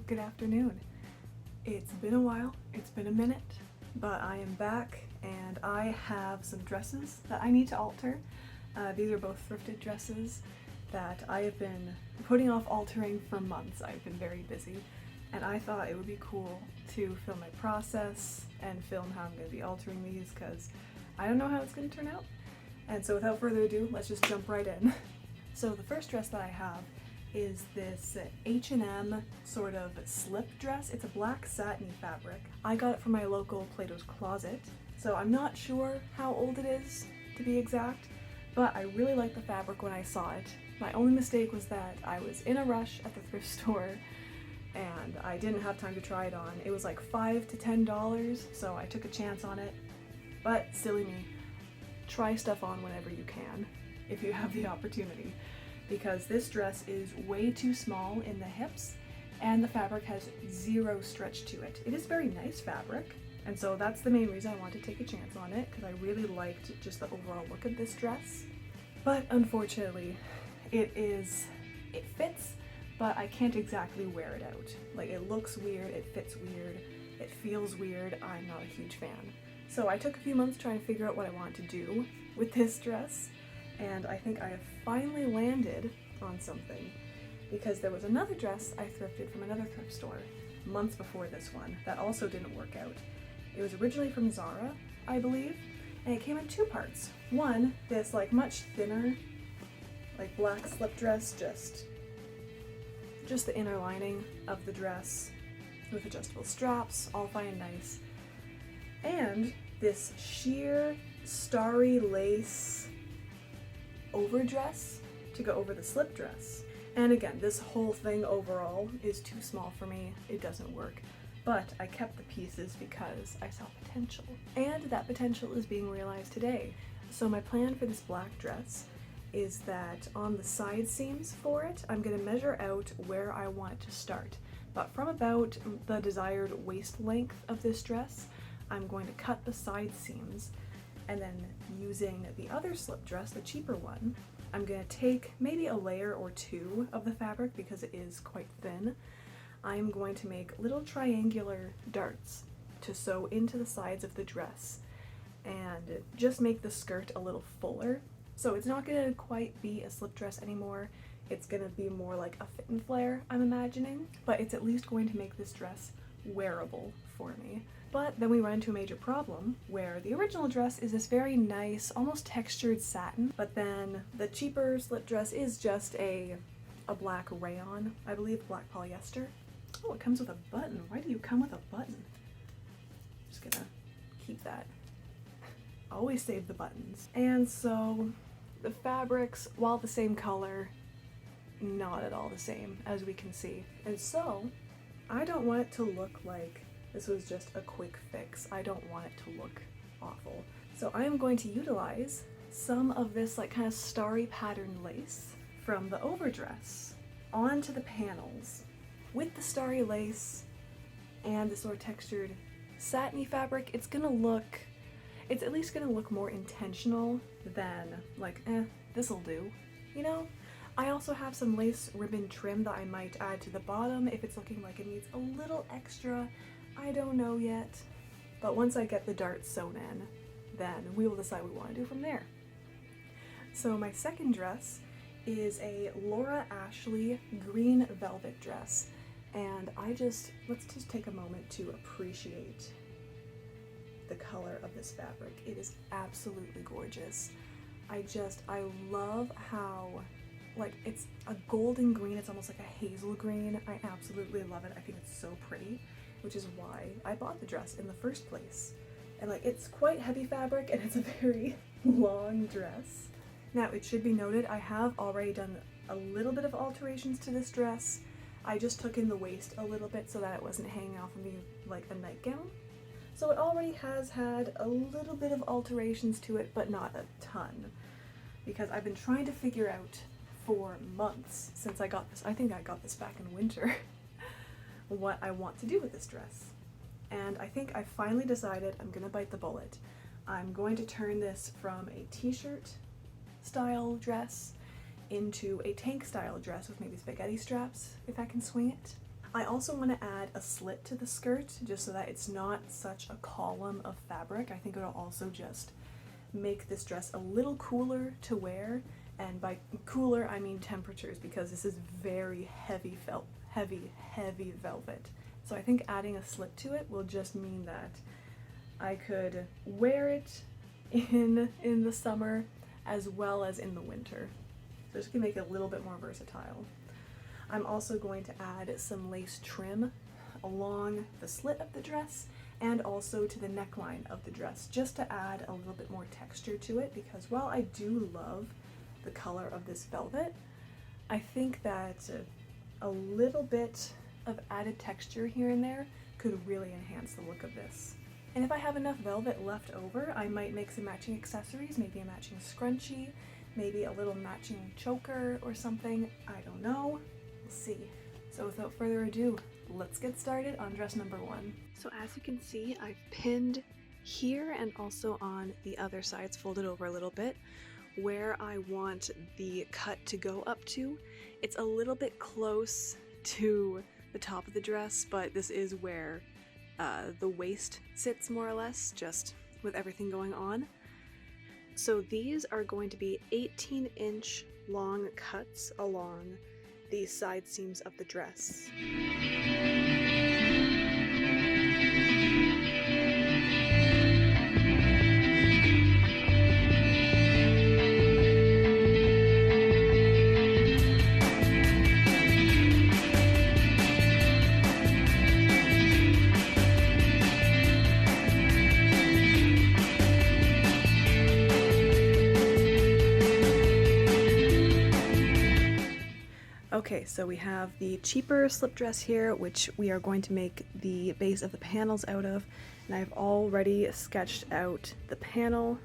Good afternoon. It's been a while, it's been a minute, but I am back and I have some dresses that I need to alter. These are both thrifted dresses that I have been putting off altering for months. I've been very busy and I thought it would be cool to film my process and film how I'm going to be altering these because I don't know how it's going to turn out. And so without further ado, let's just jump right in. So the first dress that I have is this H&M sort of slip dress. It's a black satiny fabric. I got it from my local Plato's Closet, so I'm not sure how old it is to be exact, but I really liked the fabric when I saw it. My only mistake was that I was in a rush at the thrift store and I didn't have time to try it on. It was like $5 to $10, so I took a chance on it, but silly me. Try stuff on whenever you can, if you have the opportunity, because this dress is way too small in the hips and the fabric has zero stretch to it. It is very nice fabric, and so that's the main reason I wanted to take a chance on it, because I really liked just the overall look of this dress. But unfortunately, it fits, but I can't exactly wear it out. Like, it looks weird, it fits weird, it feels weird. I'm not a huge fan. So I took a few months trying to figure out what I wanted to do with this dress, and I think I have finally landed on something, because there was another dress I thrifted from another thrift store months before this one that also didn't work out. It was originally from Zara, I believe, and it came in two parts. One, this like much thinner, like black slip dress, just the inner lining of the dress with adjustable straps, all fine and nice. And this sheer starry lace overdress to go over the slip dress. And again, this whole thing overall is too small for me. It doesn't work. But I kept the pieces because I saw potential. And that potential is being realized today. So my plan for this black dress is that on the side seams for it, I'm going to measure out where I want it to start. But from about the desired waist length of this dress, I'm going to cut the side seams, and then using the other slip dress, the cheaper one, I'm going to take maybe a layer or two of the fabric because it is quite thin. I'm going to make little triangular darts to sew into the sides of the dress and just make the skirt a little fuller. So it's not going to quite be a slip dress anymore. It's going to be more like a fit and flare, I'm imagining, but it's at least going to make this dress wearable for me. But then we run into a major problem where the original dress is this very nice, almost textured satin, but then the cheaper slip dress is just a black rayon, I believe, black polyester. Oh, it comes with a button. Why do you come with a button? Just gonna keep that. Always save the buttons. And so the fabrics, while the same color, not at all the same, as we can see. And so I don't want it to look like this was just a quick fix. I don't want it to look awful. So I am going to utilize some of this like kind of starry patterned lace from the overdress onto the panels with the starry lace and the sort of textured satiny fabric. It's at least gonna look more intentional than like, this'll do, you know? I also have some lace ribbon trim that I might add to the bottom if it's looking like it needs a little extra. I don't know yet, but once I get the darts sewn in, then we will decide what we want to do from there. So my second dress is a Laura Ashley green velvet dress, and let's just take a moment to appreciate the color of this fabric. It is absolutely gorgeous. I love how, like, it's a golden green, it's almost like a hazel green. I absolutely love it. I think it's so pretty, which is why I bought the dress in the first place. And like, it's quite heavy fabric and it's a very long dress. Now, it should be noted, I have already done a little bit of alterations to this dress. I just took in the waist a little bit so that it wasn't hanging off of me like a nightgown. So it already has had a little bit of alterations to it, but not a ton, because I've been trying to figure out for months since I got this, I think I got this back in winter, what I want to do with this dress. And I think I finally decided I'm gonna bite the bullet. I'm going to turn this from a t-shirt style dress into a tank style dress with maybe spaghetti straps, if I can swing it. I also want to add a slit to the skirt just so that it's not such a column of fabric. I think it'll also just make this dress a little cooler to wear, and by cooler I mean temperatures, because this is very heavy velvet. So I think adding a slit to it will just mean that I could wear it in the summer as well as in the winter. So just to make it a little bit more versatile. I'm also going to add some lace trim along the slit of the dress and also to the neckline of the dress, just to add a little bit more texture to it, because while I do love the color of this velvet, I think that a little bit of added texture here and there could really enhance the look of this. And if I have enough velvet left over, I might make some matching accessories, maybe a matching scrunchie, maybe a little matching choker or something. I don't know. We'll see. So without further ado, let's get started on dress number 1. So as you can see, I've pinned here and also on the other sides, folded over a little bit, where I want the cut to go up to. It's a little bit close to the top of the dress, but this is where the waist sits more or less, just with everything going on. So these are going to be 18-inch long cuts along the side seams of the dress. Okay, so we have the cheaper slip dress here, which we are going to make the base of the panels out of, and I've already sketched out the panel.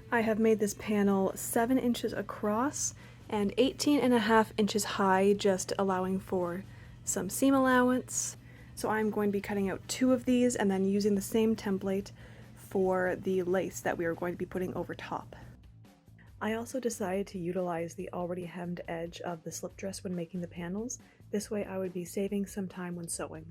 I have made this panel 7 inches across and 18.5 inches high, just allowing for some seam allowance. So I'm going to be cutting out 2 of these and then using the same template for the lace that we are going to be putting over top. I also decided to utilize the already hemmed edge of the slip dress when making the panels. This way I would be saving some time when sewing.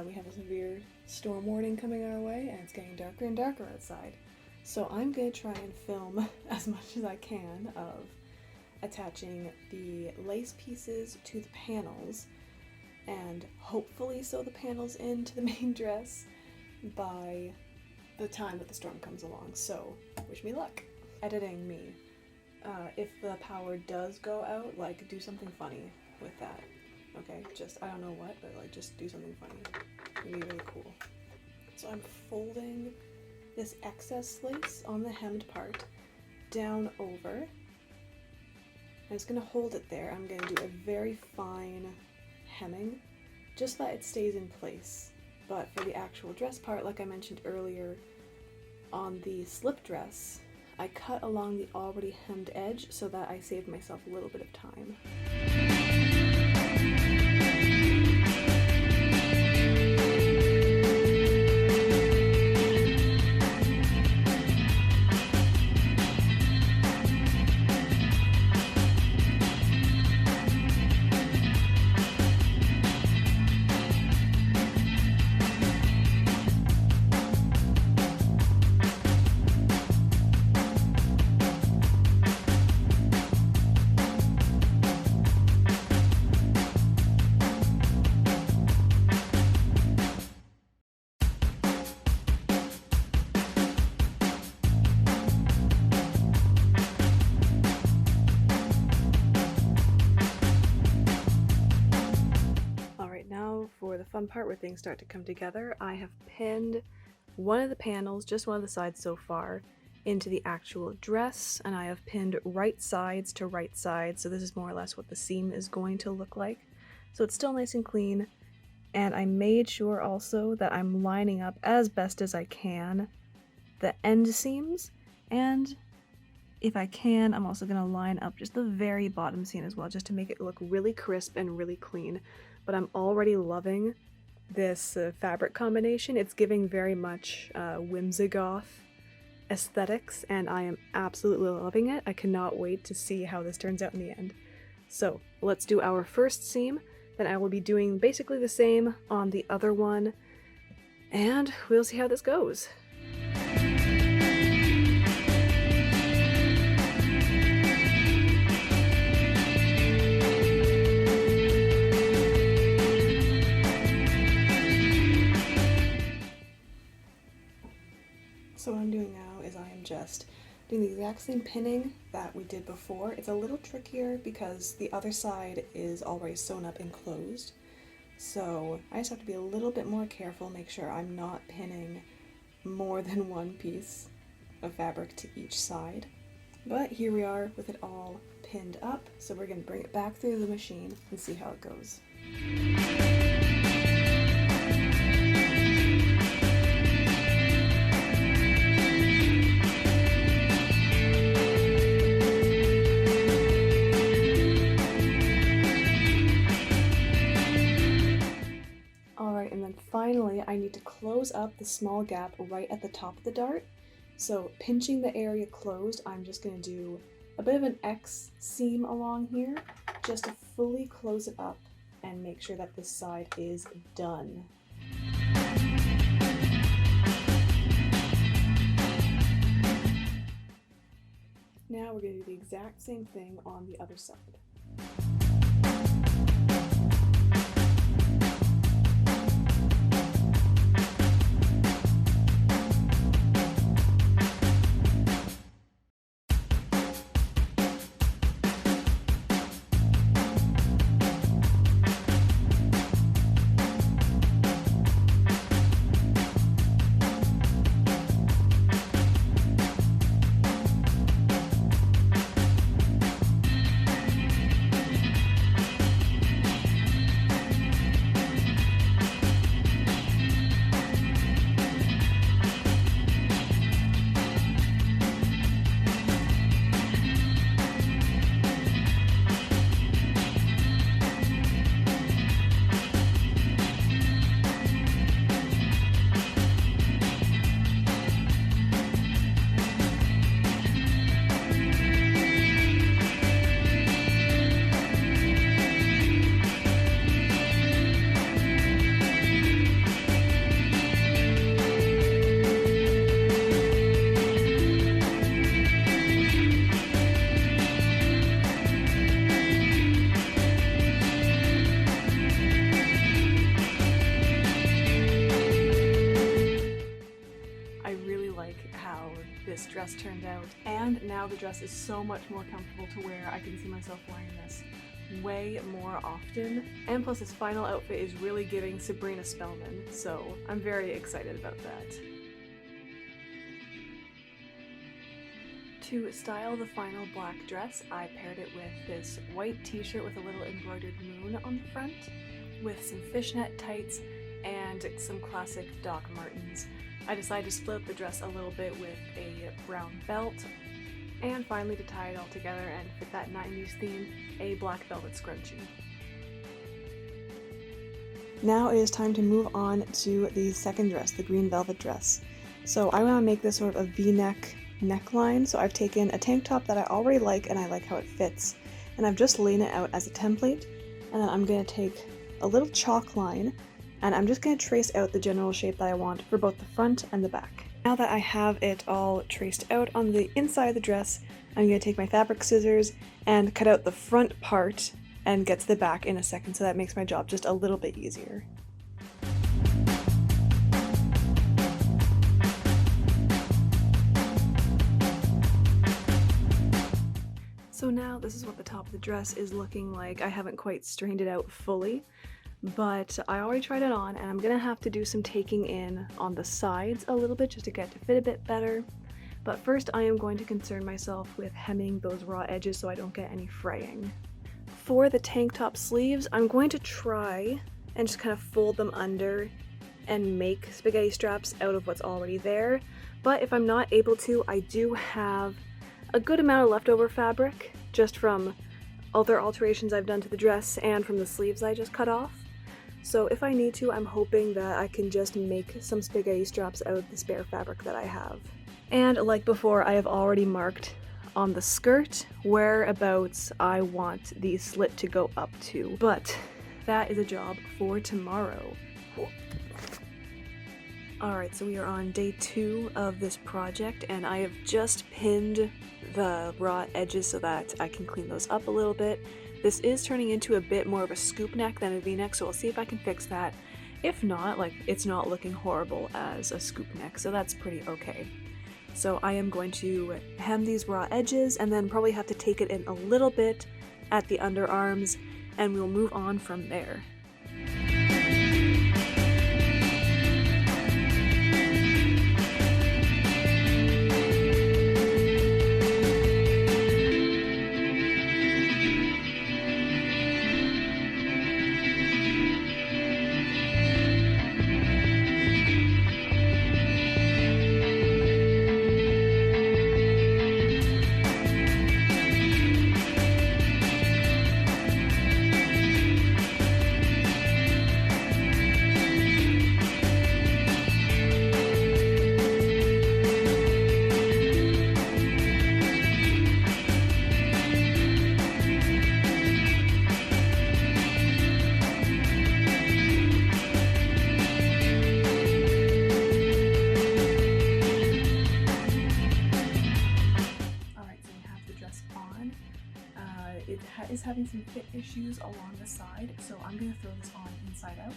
We have a severe storm warning coming our way, and it's getting darker and darker outside. So I'm going to try and film as much as I can of attaching the lace pieces to the panels and hopefully sew the panels into the main dress by the time that the storm comes along. So wish me luck. Editing me. If the power does go out, like, do something funny with that. Okay, just, I don't know what, but like, just do something funny. It'd be really cool. So I'm folding this excess lace on the hemmed part down over. I'm just gonna hold it there. I'm gonna do a very fine hemming, just so that it stays in place. But for the actual dress part, like I mentioned earlier, on the slip dress, I cut along the already hemmed edge so that I saved myself a little bit of time. for the fun part where things start to come together. I have pinned one of the panels, just one of the sides so far, into the actual dress, and I have pinned right sides to right sides, so this is more or less what the seam is going to look like. So it's still nice and clean, and I made sure also that I'm lining up as best as I can the end seams, and if I can, I'm also going to line up just the very bottom seam as well, just to make it look really crisp and really clean. But I'm already loving this fabric combination. It's giving very much whimsigoth aesthetics, and I am absolutely loving it. I cannot wait to see how this turns out in the end. So let's do our first seam, then I will be doing basically the same on the other one, and we'll see how this goes. So what I'm doing now is I am just doing the exact same pinning that we did before. It's a little trickier because the other side is already sewn up and closed. So I just have to be a little bit more careful, make sure I'm not pinning more than one piece of fabric to each side. But here we are with it all pinned up, so we're going to bring it back through the machine and see how it goes. Finally, I need to close up the small gap right at the top of the dart. So pinching the area closed, I'm just going to do a bit of an X seam along here just to fully close it up and make sure that this side is done. Now we're going to do the exact same thing on the other side. This dress turned out, and now the dress is so much more comfortable to wear. I can see myself wearing this way more often, and plus this final outfit is really giving Sabrina Spellman, so I'm very excited about that. To style the final black dress, I paired it with this white t-shirt with a little embroidered moon on the front, with some fishnet tights and some classic Doc Martens. I decided to split up the dress a little bit with a brown belt, and finally to tie it all together and fit that 90s theme, a black velvet scrunchie. Now it is time to move on to the second dress, the green velvet dress. So I want to make this sort of a V-neck neckline, so I've taken a tank top that I already like and I like how it fits, and I've just laid it out as a template, and then I'm going to take a little chalk line and I'm just going to trace out the general shape that I want for both the front and the back. Now that I have it all traced out on the inside of the dress, I'm going to take my fabric scissors and cut out the front part and get to the back in a second, so that makes my job just a little bit easier. So now this is what the top of the dress is looking like. I haven't quite strained it out fully, but I already tried it on, and I'm gonna have to do some taking in on the sides a little bit just to get it to fit a bit better. But first I am going to concern myself with hemming those raw edges so I don't get any fraying. For the tank top sleeves, I'm going to try and just kind of fold them under and make spaghetti straps out of what's already there. But if I'm not able to, I do have a good amount of leftover fabric just from other alterations I've done to the dress and from the sleeves I just cut off. So if I need to, I'm hoping that I can just make some spaghetti straps out of the spare fabric that I have. And like before, I have already marked on the skirt whereabouts I want the slit to go up to, but that is a job for tomorrow. Alright, so we are on day 2 of this project, and I have just pinned the raw edges so that I can clean those up a little bit. This is turning into a bit more of a scoop neck than a v-neck, so I'll see if I can fix that. If not, like, it's not looking horrible as a scoop neck, so that's pretty okay. So I am going to hem these raw edges and then probably have to take it in a little bit at the underarms, and we'll move on from there. It is having some fit issues along the side, so I'm going to throw this on inside out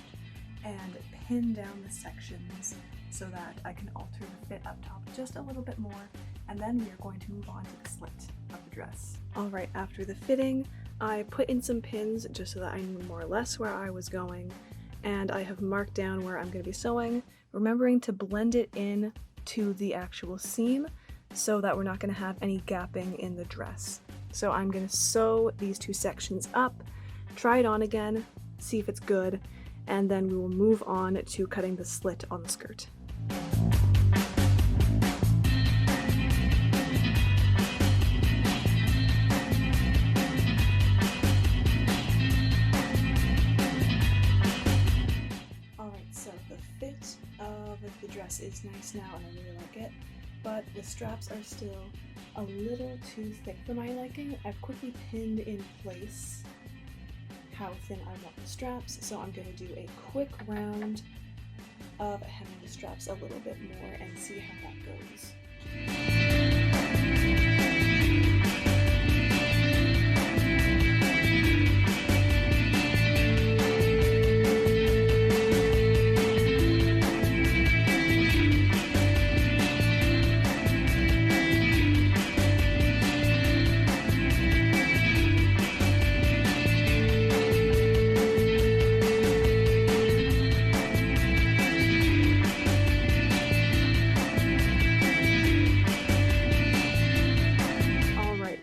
and pin down the sections so that I can alter the fit up top just a little bit more, and then we are going to move on to the slit of the dress. Alright, after the fitting, I put in some pins just so that I knew more or less where I was going, and I have marked down where I'm going to be sewing, remembering to blend it in to the actual seam so that we're not going to have any gapping in the dress. So I'm going to sew these 2 sections up, try it on again, see if it's good, and then we will move on to cutting the slit on the skirt. Alright, so the fit of the dress is nice now and I really like it, but the straps are still a little too thick for my liking. I've quickly pinned in place how thin I want the straps, so I'm going to do a quick round of hemming the straps a little bit more and see how that goes.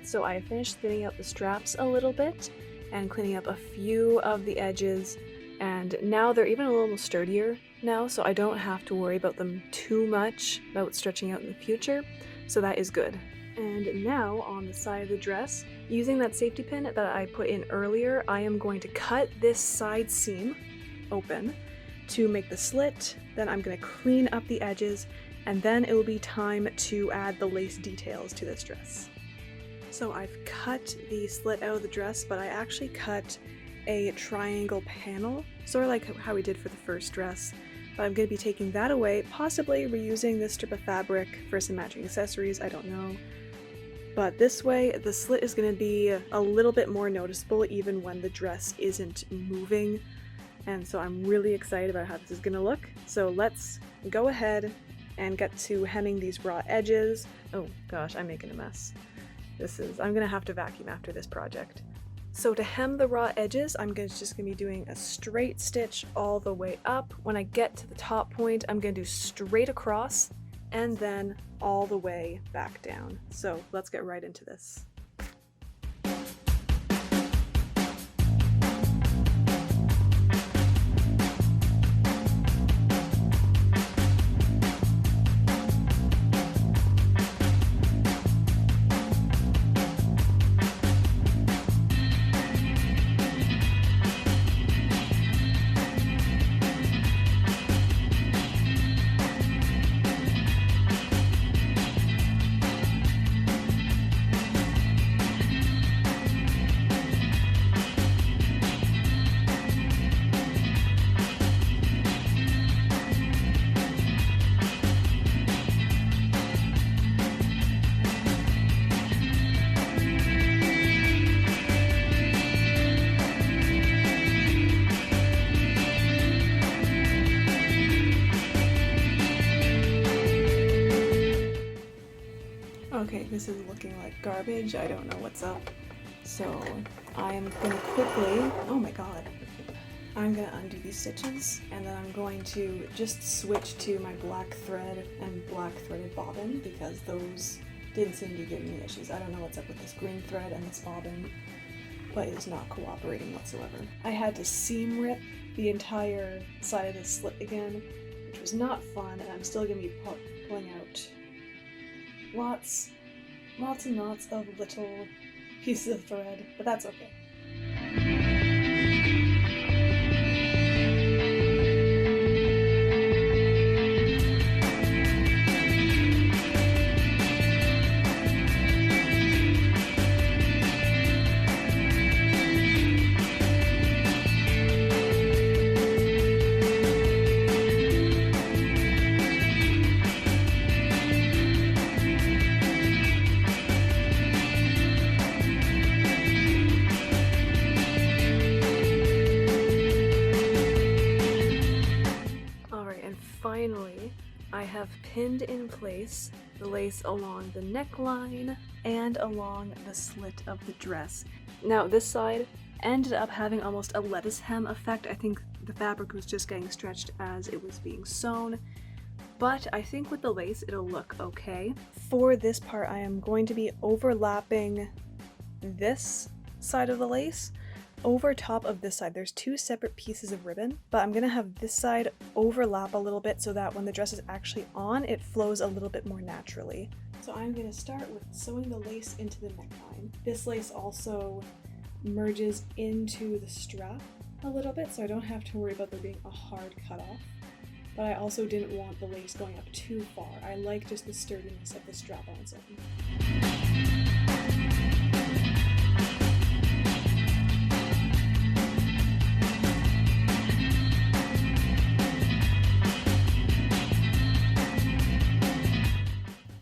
So I finished thinning out the straps a little bit and cleaning up a few of the edges, and now they're even a little sturdier now, so I don't have to worry about them too much about stretching out in the future, so that is good. And now on the side of the dress, using that safety pin that I put in earlier, I am going to cut this side seam open to make the slit, then I'm going to clean up the edges, and then it will be time to add the lace details to this dress. So I've cut the slit out of the dress, but I actually cut a triangle panel, sort of like how we did for the first dress. But I'm going to be taking that away, possibly reusing this strip of fabric for some matching accessories, I don't know. But this way, the slit is going to be a little bit more noticeable even when the dress isn't moving. And so I'm really excited about how this is going to look. So let's go ahead and get to hemming these raw edges. Oh gosh, I'm making a mess. I'm gonna have to vacuum after this project. So to hem the raw edges, I'm just gonna be doing a straight stitch all the way up. When I get to the top point, I'm gonna do straight across and then all the way back down. So let's get right into this. Okay, this is looking like garbage. I don't know what's up. So I'm gonna quickly, oh my god. I'm gonna undo these stitches and then I'm going to just switch to my black thread and black threaded bobbin because those didn't seem to give me issues. I don't know what's up with this green thread and this bobbin, but it's not cooperating whatsoever. I had to seam rip the entire side of this slit again, which was not fun, and I'm still gonna be pulling out lots and lots of little pieces of thread, but that's okay. Finally, I have pinned in place the lace along the neckline and along the slit of the dress. Now this side ended up having almost a lettuce hem effect. I think the fabric was just getting stretched as it was being sewn, but I think with the lace it'll look okay. For this part I am going to be overlapping this side of the lace over top of this side. There's two separate pieces of ribbon, but I'm gonna have this side overlap a little bit so that when the dress is actually on, it flows a little bit more naturally. So I'm gonna start with sewing the lace into the neckline. This lace also merges into the strap a little bit, so I don't have to worry about there being a hard cutoff. But I also didn't want the lace going up too far. I like just the sturdiness of the strap on its own.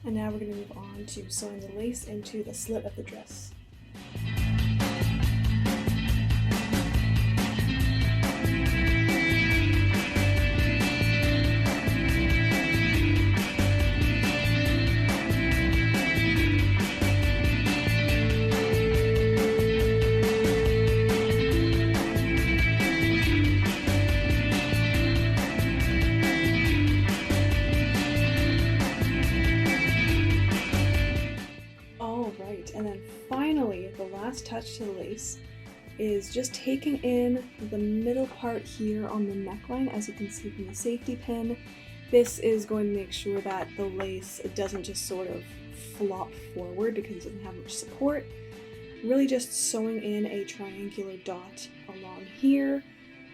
And now we're going to move on to sewing the lace into the slit of the dress. And then finally, the last touch to the lace is just taking in the middle part here on the neckline, as you can see from the safety pin. This is going to make sure that the lace doesn't just sort of flop forward because it doesn't have much support. Really just sewing in a triangular dot along here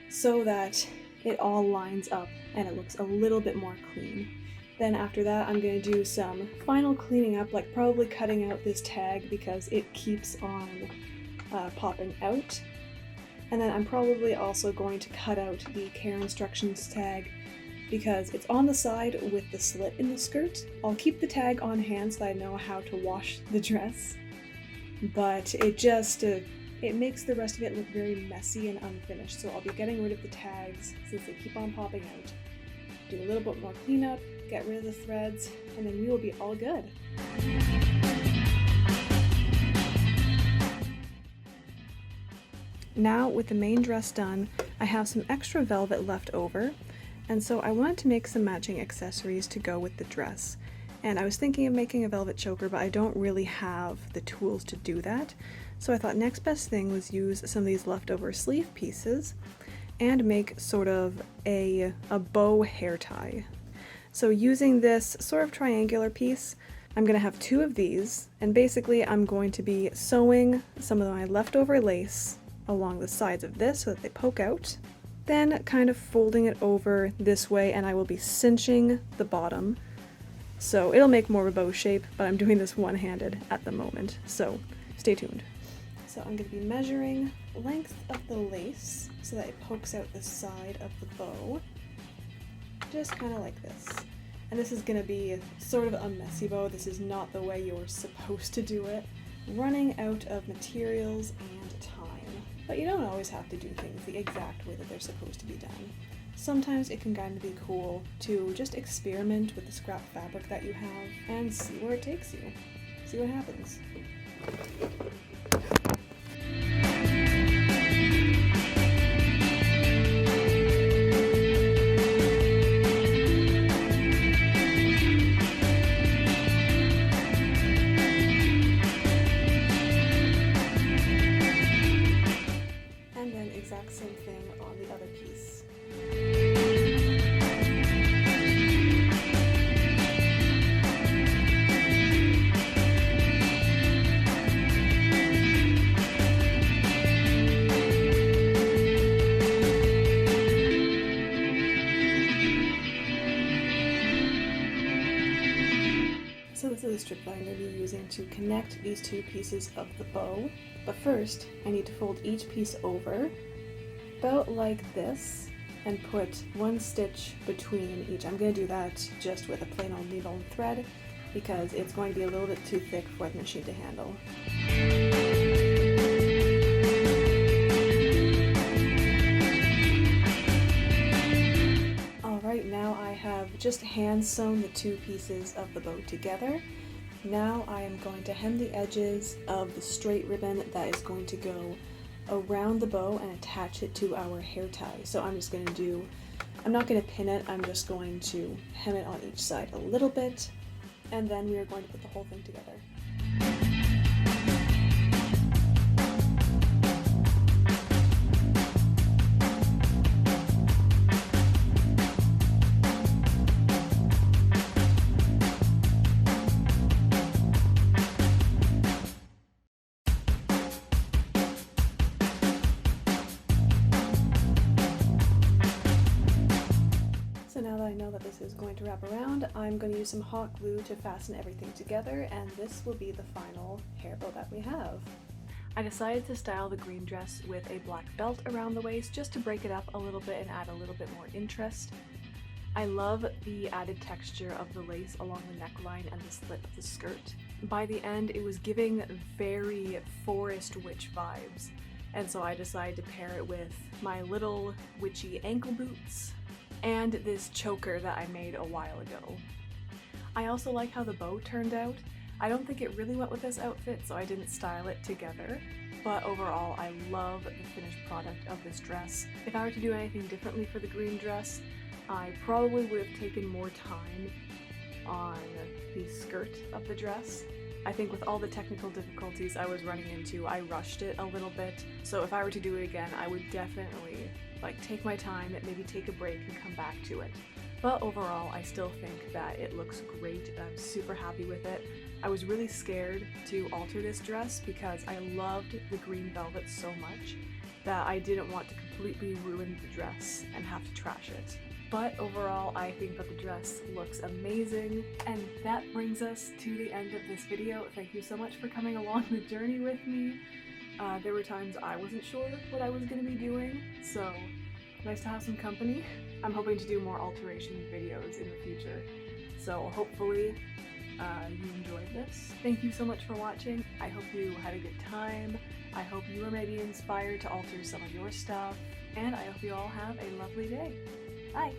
so that it all lines up and it looks a little bit more clean. Then after that, I'm going to do some final cleaning up, like probably cutting out this tag because it keeps on popping out. And then I'm probably also going to cut out the care instructions tag because it's on the side with the slit in the skirt. I'll keep the tag on hand so that I know how to wash the dress, but it just it makes the rest of it look very messy and unfinished. So I'll be getting rid of the tags since they keep on popping out. Do a little bit more cleanup, get rid of the threads, and then we will be all good. now with the main dress done, I have some extra velvet left over, and so I wanted to make some matching accessories to go with the dress. And I was thinking of making a velvet choker, but I don't really have the tools to do that. So I thought next best thing was use some of these leftover sleeve pieces and make sort of a bow hair tie. So using this sort of triangular piece, I'm going to have two of these, and basically I'm going to be sewing some of my leftover lace along the sides of this so that they poke out, then kind of folding it over this way, and I will be cinching the bottom. So it'll make more of a bow shape, but I'm doing this one-handed at the moment, so stay tuned. So I'm going to be measuring length of the lace so that it pokes out the side of the bow, just kind of like this. And this is going to be sort of a messy bow. This is not the way you're supposed to do it. Running out of materials and time. But you don't always have to do things the exact way that they're supposed to be done. Sometimes it can kind of be cool to just experiment with the scrap fabric that you have and see where it takes you. See what happens. And then exact same thing on the other piece. So this is the strip that I'm going to be using to connect these two pieces of the bow. But first, I need to fold each piece over, about like this, and put one stitch between each. I'm going to do that just with a plain old needle and thread, because it's going to be a little bit too thick for the machine to handle. Alright, now I have just hand sewn the two pieces of the bow together. Now I am going to hem the edges of the straight ribbon that is going to go around the bow and attach it to our hair tie. So I'm just going to do, I'm not going to pin it, I'm just going to hem it on each side a little bit, and then we are going to put the whole thing together. So now that I know that this is going to wrap around, I'm going to use some hot glue to fasten everything together, and this will be the final hair bow that we have. I decided to style the green dress with a black belt around the waist just to break it up a little bit and add a little bit more interest. I love the added texture of the lace along the neckline and the slit of the skirt. By the end, it was giving very forest witch vibes, and so I decided to pair it with my little witchy ankle boots and this choker that I made a while ago. I also like how the bow turned out. I don't think it really went with this outfit, so I didn't style it together, but overall I love the finished product of this dress. If I were to do anything differently for the green dress, I probably would have taken more time on the skirt of the dress. I think with all the technical difficulties I was running into, I rushed it a little bit, so if I were to do it again, I would definitely take my time, maybe take a break and come back to it. But overall, I still think that it looks great and I'm super happy with it. I was really scared to alter this dress because I loved the green velvet so much that I didn't want to completely ruin the dress and have to trash it. But overall, I think that the dress looks amazing. And that brings us to the end of this video. Thank you so much for coming along the journey with me. There were times I wasn't sure what I was going to be doing, so nice to have some company. I'm hoping to do more alteration videos in the future, so hopefully you enjoyed this. Thank you so much for watching. I hope you had a good time. I hope you were maybe inspired to alter some of your stuff, and I hope you all have a lovely day. Bye!